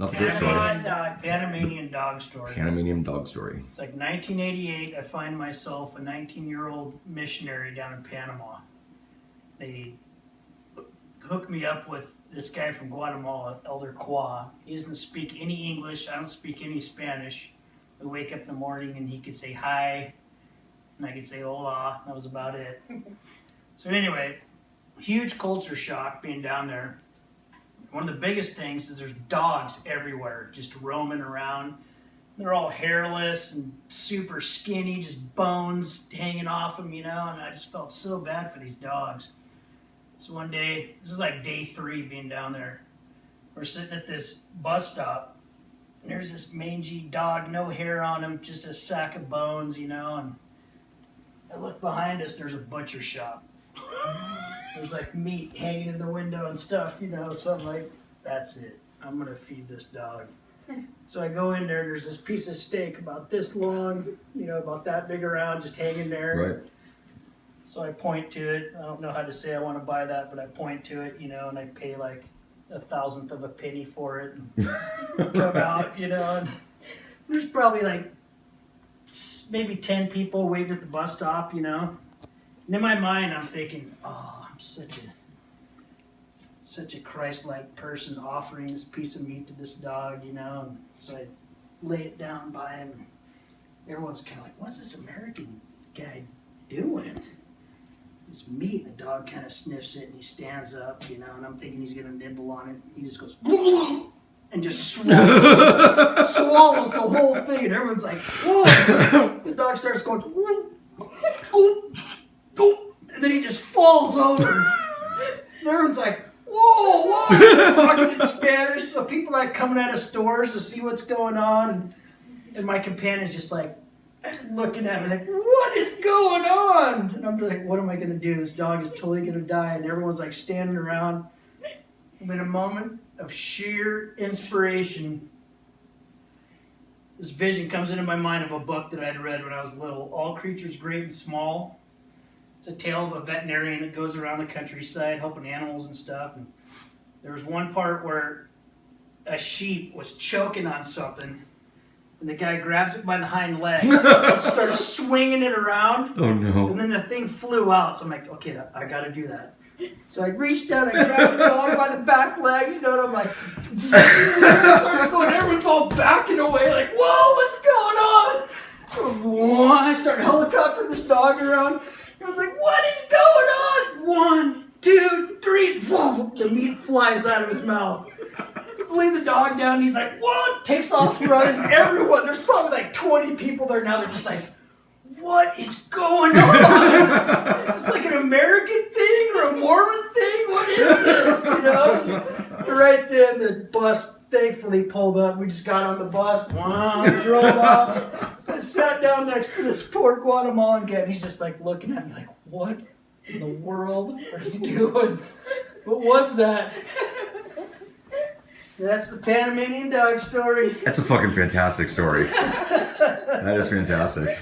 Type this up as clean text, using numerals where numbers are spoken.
Not the great story. Panamanian Dog Story. Panamanian Dog Story. It's like 1988. I find myself a 19-year-old missionary down in Panama. They hook me up with this guy from Guatemala, Elder Qua. He doesn't speak any English. I don't speak any Spanish. We wake up in the morning and he could say hi, and I could say hola. That was about it. So anyway, huge culture shock being down there. One of the biggest things is there's dogs everywhere, just roaming around. They're all hairless and super skinny, just bones hanging off them, you know, and I just felt so bad for these dogs. So one day, this is like day 3 being down there, we're sitting at this bus stop, and there's this mangy dog, no hair on him, just a sack of bones, you know, and I look behind us, there's a butcher shop. There's like meat hanging in the window and stuff, you know, so I'm like, that's it. I'm going to feed this dog. So I go in there, there's this piece of steak about this long, you know, about that big around, just hanging there. Right. So I point to it. I don't know how to say I want to buy that, but I point to it, you know, and I pay like 1/1000th of a penny for it and come out, you know, and there's probably like maybe 10 people waiting at the bus stop, you know. And in my mind, I'm thinking, oh, I'm such a Christ-like person offering this piece of meat to this dog, you know. And so I lay it down by him. Everyone's kind of like, what's this American guy doing? This meat. The dog kind of sniffs it and he stands up, you know, and I'm thinking he's going to nibble on it. He just goes, and just swallows the whole thing. And everyone's like, whoa. The dog starts going, and then he just falls over. And everyone's like, whoa. They're talking in Spanish. So people are coming out of stores to see what's going on. And my companion's just like looking at me like, what is going on? And I'm just like, what am I going to do? This dog is totally going to die. And everyone's like standing around. And in a moment of sheer inspiration, this vision comes into my mind of a book that I'd read when I was little, All Creatures Great and Small. It's a tale of a veterinarian that goes around the countryside helping animals and stuff. And there was one part where a sheep was choking on something, and the guy grabs it by the hind legs and starts swinging it around. Oh no. And then the thing flew out. So I'm like, okay, I got to do that. So I reached down and grabbed the dog by the back legs, you know, and I'm like, starts going, everyone's all backing away, like, whoa, what's going on? I started helicoptering this dog around. I was like, what is going on? 1, 2, 3. Whoa! The meat flies out of his mouth. Lay the dog down. He's like, what? Takes off running. Everyone, there's probably like 20 people there now. They're just like, what is going on? Is this like an American thing or a Mormon thing? What is this? You know? Right then, the bus thankfully pulled up. We just got on the bus. Wow, drove off. I sat down next to this poor Guatemalan guy, and he's just like looking at me like, what in the world are you doing? What was that? That's the Panamanian Dog Story. That's a fucking fantastic story. That is fantastic.